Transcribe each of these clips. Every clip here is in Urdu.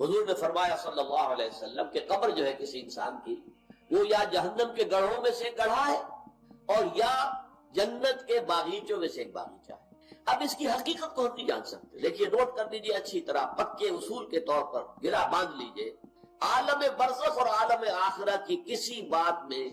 حضور نے فرمایا صلی اللہ علیہ وسلم کہ قبر جو ہے کسی انسان کی وہ یا جہنم کے گڑھوں میں سے گڑھا ہے اور یا جنت کے باغیچوں میں سے ایک باغیچہ ہے۔ اب اس کی حقیقت کو ہم نہیں جان سکتے، لیکن نوٹ کر لیجیے اچھی طرح، پکے اصول کے طور پر گرا باندھ لیجیے، عالم برزخ اور عالم آخرہ کی کسی بات میں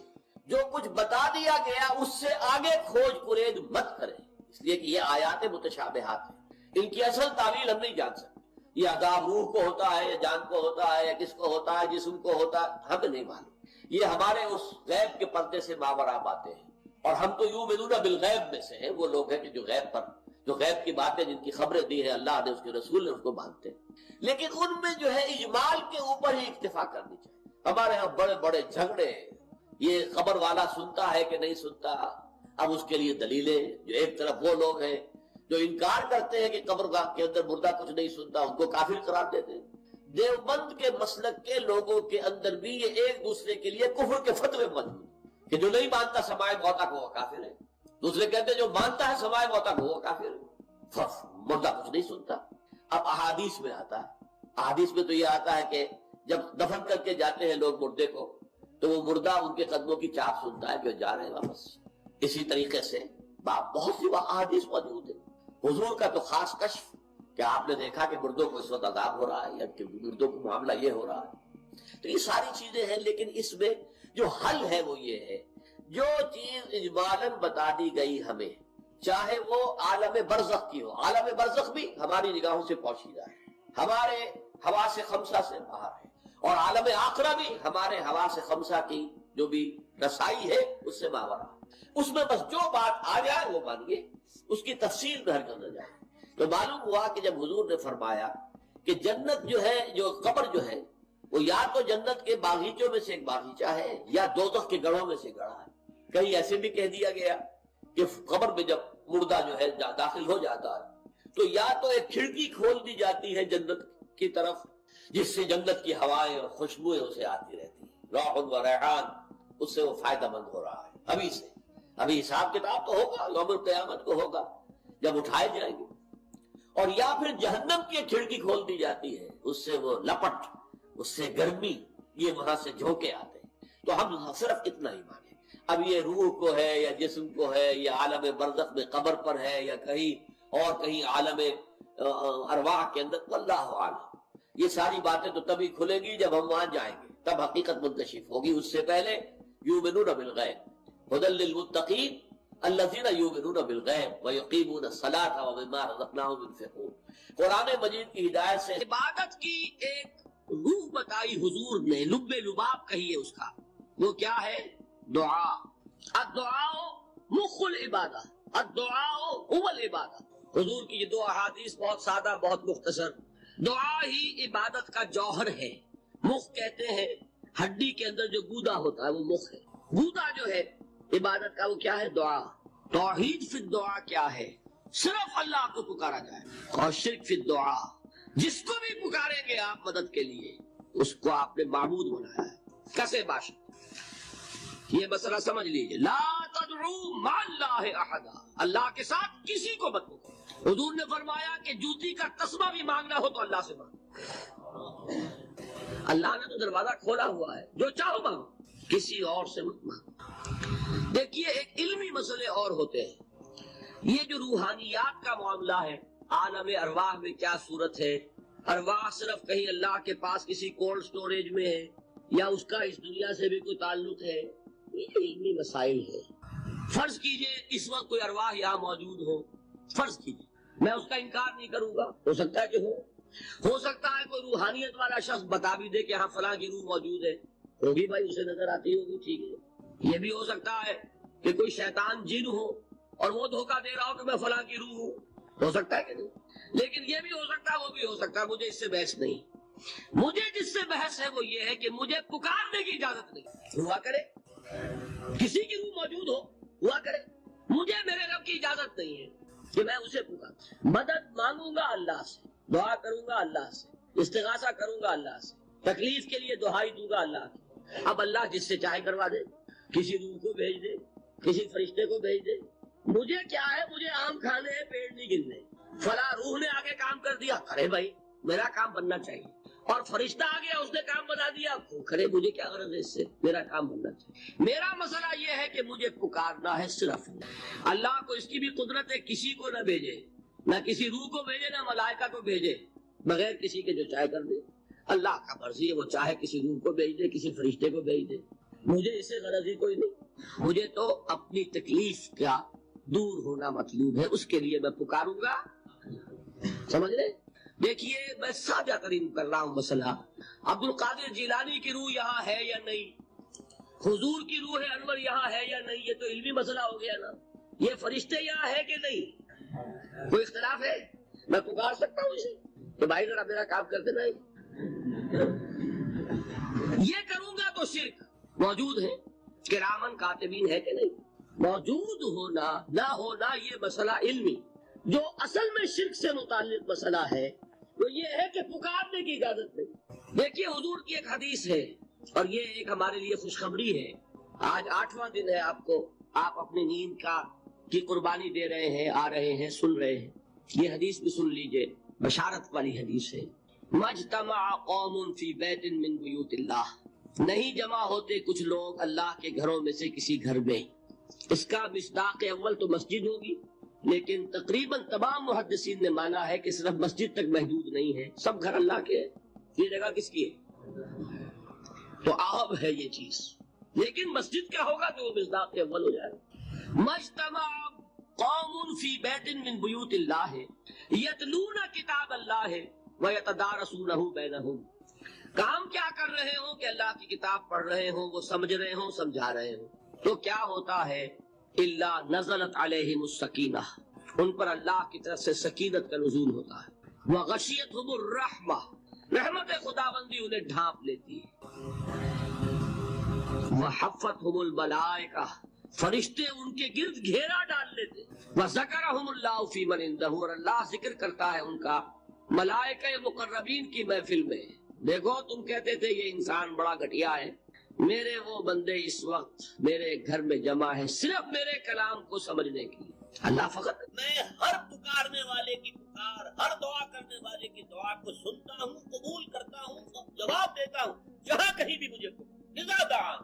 جو کچھ بتا دیا گیا اس سے آگے کھوج کرید مت کریں، اس لیے کہ یہ آیات متشابہات ہیں، ان کی اصل تعویل ہم نہیں جان سکتے۔ یہ عذاب روح کو ہوتا ہے یا جان کو ہوتا ہے یا کس کو ہوتا ہے، جسم کو ہوتا ہے، ہمیں نہیں معلوم۔ یہ ہمارے اس غیب کے پردے سے ماورا باتیں ہیں، اور ہم تو یؤمنون بالغیب میں سے ہیں، وہ لوگ ہیں کہ جو غیب کی باتیں جن کی خبریں دی ہیں اللہ نے، اس کے رسول نے، اس کو مانتے ہیں، لیکن ان میں جو ہے اجمال کے اوپر ہی اکتفا کرنی چاہیے۔ ہمارے ہاں بڑے بڑے جھگڑے، یہ خبر والا سنتا ہے کہ نہیں سنتا، اب اس کے لیے دلیلیں، جو ایک طرف وہ لوگ ہیں جو انکار کرتے ہیں کہ قبر کے اندر مردہ کچھ نہیں سنتا، ان کو کافر قرار دیتے ہیں۔ دیوبند کے مسلک کے لوگوں کے اندر بھی یہ ایک دوسرے کے لیے کفر کے فتوے موجود ہیں کہ جو نہیں مانتا سماع موتا کو وہ کافر ہے، دوسرے کہتے ہیں جو مانتا ہے سماع موتا کو وہ کافر ہے، مردہ کچھ نہیں سنتا۔ اب احادیث میں آتا ہے، احادیث میں تو یہ آتا ہے کہ جب دفن کر کے جاتے ہیں لوگ مردے کو تو وہ مردہ ان کے قدموں کی چاپ سنتا ہے کہ جا رہے ہیں واپس۔ اسی طریقے سے بہت سی احادیث موجود ہیں۔ حضور کا تو خاص کشف کہ آپ نے دیکھا کہ مردوں کو اس وقت عذاب ہو رہا ہے یا کہ مردوں کو معاملہ یہ ہو رہا ہے، تو یہ ساری چیزیں ہیں، لیکن اس میں جو حل ہے وہ یہ ہے، جو چیز اجمالاً بتا دی گئی ہمیں، چاہے وہ عالم برزخ کی ہو، عالم برزخ بھی ہماری نگاہوں سے پوشیدہ ہے، ہمارے حواس خمسہ سے باہر ہے، اور عالم آخرہ بھی ہمارے حواس خمسہ کی جو بھی رسائی ہے اس سے ماورا، اس میں بس جو بات آ جائے وہ مانیے، اس کی تفصیل میں ہرگز نہ جائے۔ تو معلوم ہوا کہ جب حضور نے فرمایا کہ جنت جو ہے، جو قبر جو ہے وہ یا تو جنت کے باغیچوں میں سے ایک باغیچہ ہے یا دوزخ کے گڑھوں میں سے گڑھا ہے۔ کہیں ایسے بھی کہہ دیا گیا کہ قبر میں جب مردہ جو ہے داخل ہو جاتا ہے تو یا تو ایک کھڑکی کھول دی جاتی ہے جنت کی طرف جس سے جنت کی ہوائیں اور خوشبوئیں اسے آتی رہتی ہیں، روح و ریحان، اس سے وہ فائدہ مند ہو رہا ہے ابھی سے۔ ابھی حساب کتاب تو ہوگا، یوم القیامت کو ہوگا جب اٹھائے جائیں گے، اور یا پھر جہنم کی کھڑکی کھول دی جاتی ہے، اس سے وہ لپٹ، اس سے گرمی، یہ وہاں سے جھونکے آتے ہیں۔ تو ہم صرف اتنا ہی مانیں، اب یہ روح کو ہے یا جسم کو ہے یا عالم برزخ میں قبر پر ہے یا کہیں عالم ارواح کے اندر، واللہ اعلم۔ یہ ساری باتیں تو تبھی کھلیں گی جب ہم وہاں جائیں گے، تب حقیقت منکشف ہوگی، اس سے پہلے یؤمنون بالغیب ھدی للمتقین الذین یؤمنون بالغیب ویقیمون الصلاۃ ومما رزقناہم ينفقون۔ قرآن مجید کی ہدایت سے عبادت کی ایک روح بتائی حضور نے، لب لباب کہیے اس کا، وہ کیا ہے؟ دعا۔ الدعاء مخ العبادہ، الدعاء هو العبادہ۔ حضور کی یہ دو احادیث بہت سادہ، بہت مختصر۔ دعا ہی عبادت کا جوہر ہے۔ مخ کہتے ہیں ہڈی کے اندر جو گودا ہوتا ہے وہ مخ ہے، گودا جو ہے عبادت کا وہ کیا ہے؟ دعا۔ توحید فی الدعا کیا ہے؟ صرف اللہ کو پکارا جائے، اور شرک فی الدعا، جس کو بھی پکاریں گے آپ مدد کے لیے اس کو آپ نے معبود بنایا ہے، کسے باشا۔ یہ مسئلہ سمجھ لیجئے، لا تدعو مع اللہ احدا، اللہ کے ساتھ کسی کو مت پکارو۔ حضور نے فرمایا کہ جوتی کا تسمہ بھی مانگنا ہو تو اللہ سے مانگو، اللہ نے تو دروازہ کھولا ہوا ہے، جو چاہو مانگو، کسی اور سے مت مانگو۔ دیکھیے ایک علمی مسئلے اور ہوتے ہیں، یہ جو روحانیات کا معاملہ ہے، عالم ارواح میں کیا صورت ہے، ارواح صرف کہیں اللہ کے پاس کسی کولڈ سٹوریج میں ہے یا اس کا اس دنیا سے بھی کوئی تعلق ہے، یہ علمی مسائل ہے۔ فرض کیجئے اس وقت کوئی ارواح یہاں موجود ہو، فرض کیجئے، میں اس کا انکار نہیں کروں گا، ہو سکتا ہے کہ ہو سکتا ہے کوئی روحانیت والا شخص بتا بھی دے کہ ہاں فلاں کی روح موجود ہے، ہوگی بھائی، اسے نظر آتی ہوگی، ٹھیک ہے۔ یہ بھی ہو سکتا ہے کہ کوئی شیطان جن ہو اور وہ دھوکہ دے رہا ہو کہ میں فلاں کی روح ہوں، ہو سکتا ہے کہ نہیں، لیکن یہ بھی ہو سکتا ہے، وہ بھی ہو سکتا ہے، مجھے اس سے بحث نہیں۔ مجھے جس سے بحث ہے وہ یہ ہے کہ مجھے پکارنے کی اجازت نہیں، ہوا کرے کسی کی روح موجود ہو، ہوا کرے، مجھے میرے رب کی اجازت نہیں ہے کہ میں اسے پکاروں۔ مدد مانگوں گا اللہ سے، دعا کروں گا اللہ سے، استغاثہ کروں گا اللہ سے، تکلیف کے لیے دہائی دوں گا اللہ کی۔ اب اللہ جس سے چاہے کروا دے، کسی روح کو بھیج دے، کسی فرشتے کو بھیج دے، مجھے کیا ہے، مجھے آم کھانے ہیں، پیڑ نہیں گرنے، فلاں روح نے آگے کام کر دیا، ارے بھائی میرا کام بننا چاہیے۔ اور فرشتہ آ گیا اس نے کام بنا دیا، کھڑے مجھے کیا غرض ہے اس سے، میرا کام بننا چاہیے۔ میرا مسئلہ یہ ہے کہ مجھے پکارنا ہے صرف اللہ کو۔ اس کی بھی قدرت ہے کسی کو نہ بھیجے، نہ کسی روح کو بھیجے، نہ ملائکہ کو بھیجے، بغیر کسی کے جو چاہے کر دے۔ اللہ کا مرضی ہے، وہ چاہے کسی روح کو بھیج دے، کسی فرشتے کو بھیج دے، مجھے اس سے غرض ہی کوئی نہیں۔ مجھے تو اپنی تکلیف کا دور ہونا مطلوب ہے، اس کے لیے میں پکاروں گا۔ سمجھ لیں؟ دیکھیے میں سادہ ترین کر رہا ہوں مسئلہ، عبد القادر جیلانی کی روح یہاں ہے یا نہیں، حضور کی روح انور یہاں ہے یا نہیں، یہ تو علمی مسئلہ ہو گیا نا۔ یہ فرشتے یہاں ہے کہ نہیں، کوئی اختلاف ہے؟ میں پکار سکتا ہوں اسے کہ بھائی ذرا میرا کام کر دینا۔ یہ کروں گا تو شرک موجود ہے، کرامن کاتبین ہے کہ نہیں، موجود ہونا نہ ہونا یہ مسئلہ علمی۔ جو اصل میں شرک سے متعلق مسئلہ ہے وہ یہ ہے کہ پکارنے کی اجازت نہیں۔ دیکھیے حضور کی ایک حدیث ہے، اور یہ ایک ہمارے لیے خوشخبری ہے۔ آج 8واں دن ہے، آپ اپنی نیند کی قربانی دے رہے ہیں، آ رہے ہیں، سن رہے ہیں۔ یہ حدیث بھی سن لیجئے، بشارت والی حدیث ہے۔ مجتمع قوم فی بیت من بیوت اللہ، نہیں جمع ہوتے کچھ لوگ اللہ کے گھروں میں سے کسی گھر میں۔ اس کا مصداق اول تو مسجد ہوگی، لیکن تقریباً تمام محدثین نے مانا ہے کہ صرف مسجد تک محدود نہیں ہے، سب گھر اللہ کے ہیں۔ یہ جگہ کس کی ہے؟ تو عام ہے یہ چیز، لیکن مسجد کیا ہوگا تو وہ مصداق اول ہو جائے گا۔ مجتمع قوم فی بیت من بیوت اللہ یتلون کتاب اللہ ویتدارسونہ بینہم، کام کیا کر رہے ہوں کہ اللہ کی کتاب پڑھ رہے ہوں، وہ سمجھ رہے ہوں، سمجھا رہے ہوں، تو کیا ہوتا ہے؟ الا نزلت علیہم السکینہ، ان پر اللہ کی طرف سے سکینت کا نزول ہوتا ہے۔ وغشیتہم الرحمہ، رحمت خداوندی انہیں ڈھانپ لیتی ہے۔ وحفتہم الملائکہ، فرشتے ان کے گرد گھیرا ڈال لیتے۔ وذکرہم اللہ فی من عندہ، اور اللہ ذکر کرتا ہے ان کا ملائکہ مقربین کی محفل میں۔ دیکھو تم کہتے تھے یہ انسان بڑا گھٹیا ہے، میرے وہ بندے اس وقت میرے گھر میں جمع ہے صرف میرے کلام کو سمجھنے کے لیے۔ اللہ فقط میں ہر پکارنے والے کی پکار، ہر دعا کرنے والے کی دعا کو سنتا ہوں، قبول کرتا ہوں، جواب دیتا ہوں جہاں کہیں بھی مجھے پکار دعا۔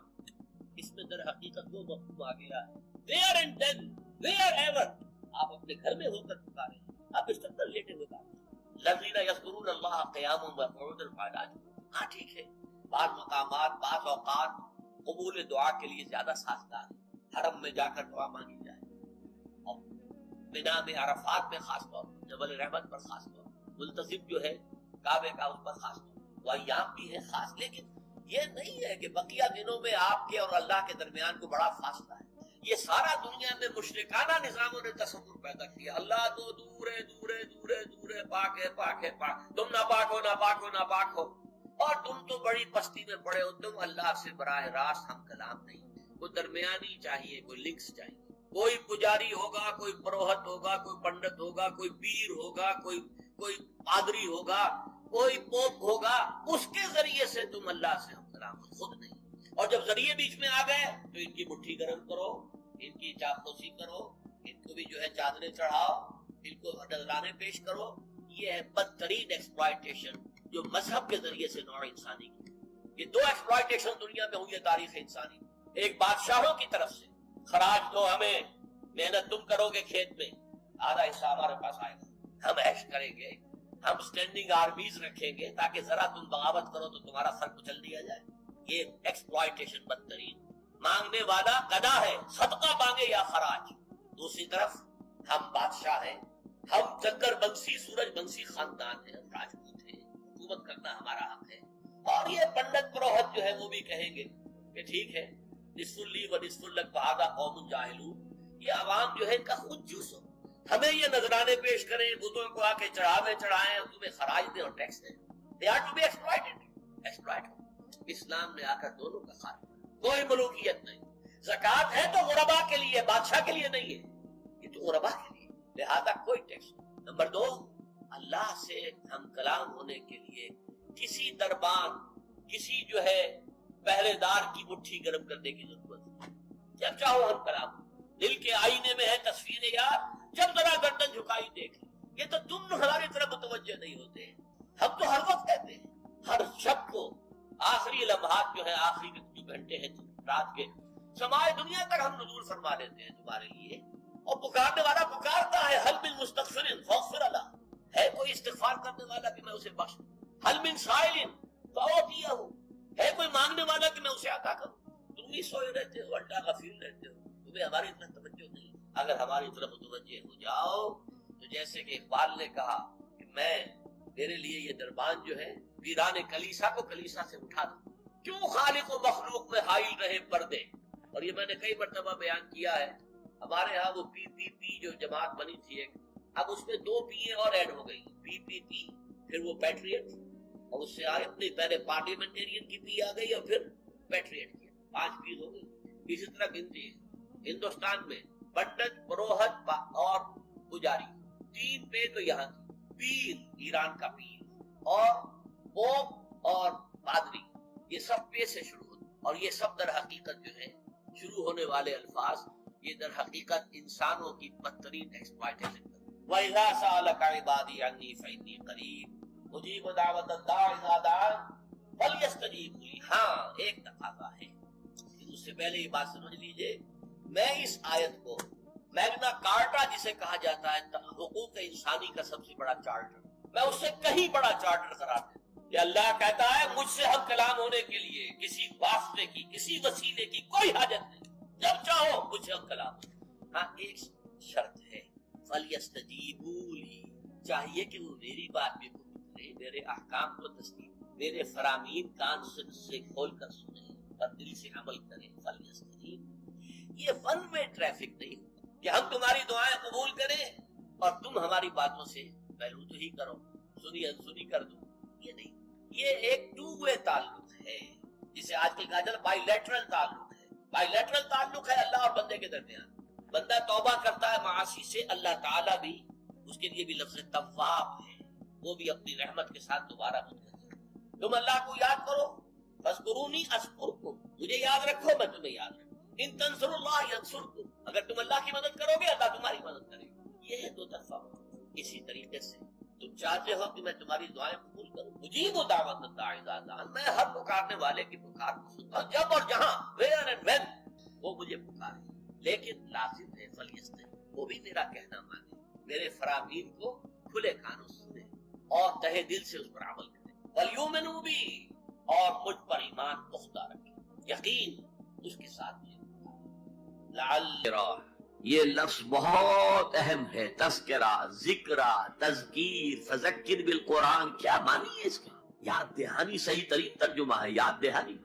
اس میں در حقیقت وہ مفہوم آ گیا ہے where and then where ever، آپ اپنے گھر میں ہو کر پکاریں، آپ اس طرح لیٹے ہوئے پکاریں۔ الذین یذکرون اللہ قیاما وقعودا وعلی جنوبہم، ہاں ٹھیک ہے، بعض مقامات بعض اوقات قبول دعا کے لیے زیادہ سازگار ہے، حرم میں جا کر دعا مانگی جائے، اور منا میں عرفات میں خاص طور پر، جبل رحمت پر خاص طور پر، ملتزم جو ہے کعبے کا اس پر خاص طور پر، وہ ایام بھی ہے خاص، لیکن یہ نہیں ہے کہ بقیہ دنوں میں آپ کے اور اللہ کے درمیان کو بڑا فاصلہ ہے۔ یہ سارا دنیا میں مشرکانہ نظاموں نے تصور پیدا کیا، اللہ تو دور ہے، دور ہے، دور ہے، دور ہے، پاک ہے، پاک ہے، پاک، تم ناپاک ہو، ناپاک ہو، ناپاک ہو، اور تم تو بڑی پستی میں پڑے ہو، تم اللہ سے براہ راست ہم کلام نہیں۔ کوئی درمیانی چاہیے، کوئی لنکس چاہیے، کوئی پجاری ہوگا، کوئی پروہت ہوگا، کوئی پنڈت ہوگا، کوئی پیر ہوگا، کوئی پادری ہوگا، کوئی پوپ ہوگا، اس کے ذریعے سے تم اللہ سے ہم کلام، خود نہیں۔ اور جب ذریعے بیچ میں آ گئے تو ان کی مٹھی گرم کرو، ان کی چاپلوسی کرو، ان کو بھی جو ہے چادریں چڑھاؤ، ان کو نذرانے پیش کرو۔ یہ ہے بدترین ایکسپلائٹیشن جو مذہب کے ذریعے سے نوع انسانی کی۔ یہ دو ایکسپلائٹیشن دنیا میں ہوئی ہے تاریخ انسانی، ایک بادشاہوں کی طرف سے، خراج دو ہمیں، محنت تم کرو گے کھیت میں، آدھا حصہ ہمارے پاس آئے گا، ہم عیش کریں گے، ہم سٹینڈنگ آرمیز رکھیں گے تاکہ ذرا تم بغاوت کرو تو تمہارا سر کچل دیا جائے۔ یہ ایکسپلائٹیشن بدترین، مانگنے والا گدا ہے، صدقہ مانگے یا خراج۔ دوسری طرف ہم بادشاہ ہیں، ہم چکر بنسی سورج بنسی خاندان ہیں، ہم راجپوت ہیں، حکومت کرنا ہمارا حق ہے۔ اور یہ پنڈت پروہت جو ہے وہ بھی کہیں گے کہ ٹھیک ہے، نصف لی و نصف لک فہذا قوم جاہلون، یہ عوام جو ہے ان کا خود جوس ہو، ہمیں یہ نذرانے پیش کریں، بتوں کو آ کے چڑھائیں اور تمہیں خراج دیں اور ٹیکس دیں۔ They are to be exploited۔ اسلام نے آ کر دونوں کا خاتمہ، کوئی ملوکیت نہیں۔ زکوٰۃ ہے تو غربا کے لیے، بادشاہ کے لیے نہیں ہے، یہ تو غربا کے لیے، لہذا کوئی ٹیکس۔ نمبر 2، اللہ سے ہم کلام ہونے کے لیے کسی دربان، کسی جو ہے پہرے دار کی مٹھی گرم کرنے کی ضرورت نہیں۔ جب چاہو ہم کلام، دل کے آئینے میں ہے تصویر یار، جب ذرا گردن جھکائی دیکھ، یہ تو تم ہماری طرف متوجہ نہیں ہوتے، ہم تو ہر وقت کہتے ہیں، ہر شب کو آخری لمحات جو ہے، آخری جو گھنٹے ہیں رات کے، سمائے دنیا تک ہم نزول فرما لیتے ہیں تمہارے لیے. اور پکارنے والا پکارتا ہے، حل من مستغفر فاغفر له، ہے کوئی استغفار کرنے والا کہ میں اسے بخش دوں، حل من سائل فاعطیہ، ہے کوئی مانگنے والا کہ میں اسے عطا کروں. تم بھی سوئے رہتے ہو، اللہ غفیر رہتے ہو، تمہیں ہماری طرف توجہ نہیں. اگر ہماری طرف متوجہ ہو جاؤ تو جیسے کہ اقبال نے کہا کہ میں میرے لیے یہ دربان جو ہے ویران کلیسا کو کلیسا سے اٹھا دوں. کیوں خالق و مخلوق میں حائل رہے پردے. اور یہ میں نے کئی مرتبہ بیان کیا ہے، ہمارے ہاں وہ پی جو جماعت بنی تھی ایک، اب اس میں 2 پی اور ایڈ ہو گئی، پی پھر وہ پیٹریٹ، اور اس سے آگے اپنی پہلے پارلیمنٹیرین کی پی آ گئی اور پھر پیٹریٹ کی، 5 پی ہو گئی. اسی طرح گنتی ہندوستان میں پنڈت، پروہت اور پجاری، 3 پے تو یہاں کی، پیر ایران کا پیر، اور پوپ اور پادری، یہ سب پے سے شروع ہوتے. اور یہ سب در حقیقت جو ہے شروع ہونے والے الفاظ، یہ در حقیقت انسانوں کی بدترین ایکسپلائٹیشن ہے. وَإِذَا سَأَلَكَ عِبَادِي عَنِّي فَإِنِّي قَرِيبٌ أُجِيبُ دَعْوَةَ الدَّاعِ إِذَا دَعَانِ فَلْيَسْتَجِیبُوا لِی. ہاں ایک تقاضا ہے، اس سے پہلے یہ بات سمجھ لیجئے، میں اس آیت کو میگنا کارٹا جسے کہا جاتا ہے حقوق انسانی کا سب سے بڑا چارٹر، میں اس سے کہیں بڑا چارٹر قرار دوں کہ اللہ کہتا ہے مجھ سے ہم کلام ہونے کے لیے کسی واسطے کی، کسی وسیلے کی کوئی حاجت نہیں، جب چاہو مجھ سے ہم کلام ہو. ہاں ایک شرط ہے، فَلْيَسْتَجِیبُوا لِی، چاہیے کہ وہ میری بات بھی قبول کرے، میرے احکام کو تسلیم، میرے فرامین کان سے کھول کر سنیں اور دل سے عمل کریں. فَلْيَسْتَجِیبُوا، یہ ون وے ٹریفک نہیں کہ ہم تمہاری دعائیں قبول کریں اور تم ہماری باتوں سے پہلو تو ہی کرو، سنی انسنی کر دو. یہ نہیں، یہ ایک 2 وے تعلق ہے، جسے آج کل کہا جاتا ہے بائی لیٹرل تعلق ہے. بائی لیٹرل تعلق ہے اللہ اور بندے کے درمیان. بندہ توبہ کرتا ہے معاصی سے، اللہ تعالیٰ بھی اس کے لیے بھی لفظ تواب ہے، وہ بھی اپنی رحمت کے ساتھ دوبارہ متوجہ. تم اللہ کو یاد کرو، فاذکرونی اذکرکم، مجھے یاد رکھو میں تمہیں یاد رکھوں. ان تنصروا اللہ ینصرکم، اگر تم اللہ کی مدد کرو گے اللہ تمہاری مدد کرے گا. یہ ہے 2 طرفہ. اسی طریقے سے تم چاہتے ہو کہ میں تمہاری دعائیں قبول کروں، اجیب دعوت الداعی اذا دعان، میں ہر پکارنے والے کی پکار کو سنتا ہوں جب اور جہاں، ویئر اینڈ وین وہ مجھے پکارے. لیکن لازم ہے فلیستجیب، وہ بھی میرا کہنا مانے، میرے فرامین کو کھلے کانوں سنے اور تہہ دل سے اس پر عمل کرے. ولیؤمنوا بی، اور مجھ پر ایمان پختہ رکھے، یقین اس کے ساتھ مجھے پکارے. یہ لفظ بہت اہم ہے، تذکرہ، ذکرہ، تذکیر، فذکر بالقرآن. کیا معنی ہے اس کا؟ یاد دہانی صحیح ترین ترجمہ ہے، یاد دہانی.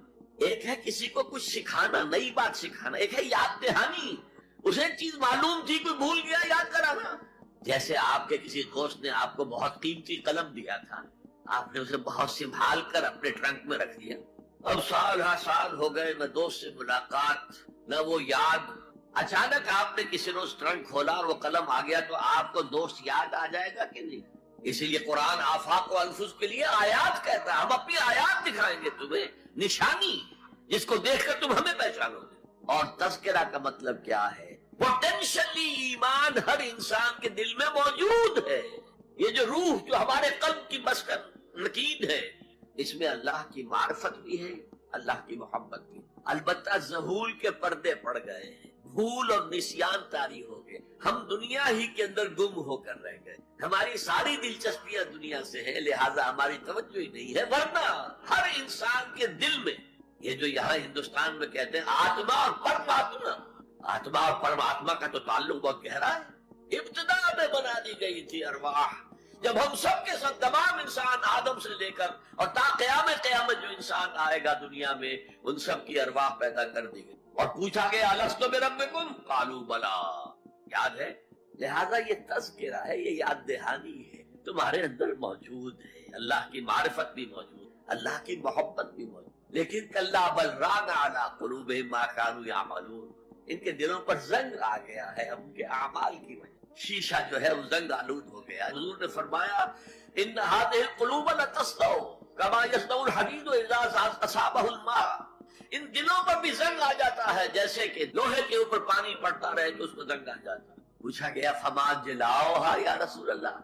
ایک ہے کسی کو کچھ سکھانا، نئی بات سکھانا، ایک ہے یاد دہانی، اسے چیز معلوم تھی کوئی بھول گیا یاد کرانا. جیسے آپ کے کسی دوست نے آپ کو بہت قیمتی قلم دیا تھا، آپ نے اسے بہت سنبھال کر اپنے ٹرنک میں رکھ لیا، اب سال ہو گئے نہ دوست سے ملاقات نہ وہ یاد. اچانک آپ نے کسی روز ٹرنک کھولا اور وہ قلم آ گیا تو آپ کو دوست یاد آ جائے گا کہ نہیں؟ اسی لیے قرآن آفاق و انفس کے لیے آیات کہتا ہے، ہم اپنی آیات دکھائیں گے تمہیں، نشانی جس کو دیکھ کر تم ہمیں پہچانو گے. اور تذکرہ کا مطلب کیا ہے؟ پوٹینشلی ایمان ہر انسان کے دل میں موجود ہے. یہ جو روح جو ہمارے قلب کی مسکن نقید ہے، اس میں اللہ کی معرفت بھی ہے، اللہ کی محبت بھی. البتہ ذہول کے پردے پڑ گئے ہیں، بھول اور نسیان طاری ہو گئے، ہم دنیا ہی کے اندر گم ہو کر رہ گئے، ہماری ساری دلچسپیاں دنیا سے ہیں، لہٰذا ہماری توجہ ہی نہیں ہے. ورنہ ہر انسان کے دل میں یہ جو یہاں ہندوستان میں کہتے ہیں آتما اور پرماتما، آتما اور پرماتما کا تو تعلق بہت گہرا ہے. ابتدا میں بنا دی گئی تھی ارواح، جب ہم سب کے ساتھ تمام انسان آدم سے لے کر اور تا قیامت جو انسان آئے گا دنیا میں، ان سب کی ارواح پیدا کر دی گئی اور پوچھا گیا الستو بربکم قالوا بلا. یاد ہے؟ لہذا یہ تذکرہ ہے، یہ یاد دہانی ہے، تمہارے اندر موجود ہے. اللہ کی معرفت بھی موجود، اللہ کی محبت بھی موجود. لیکن کلا بل ران علی قلوبہم ما کانوا یعملون، ان کے دلوں پر زنگ آ گیا ہے ان کے اعمال کی وجہ، شیشہ جو ہے وہ زنگ آلود ہو گیا. حضور نے فرمایا ان هذه القلوب لتصدع كما يصدع الحديد اذا اصابه الماء، ان دلوں پر بھی زنگ آ جاتا ہے جیسے کہ لوہے کے اوپر پانی پڑتا رہے تو اس کو زنگ آ جاتا ہے. پوچھا گیا فما جلاؤها یا رسول اللہ،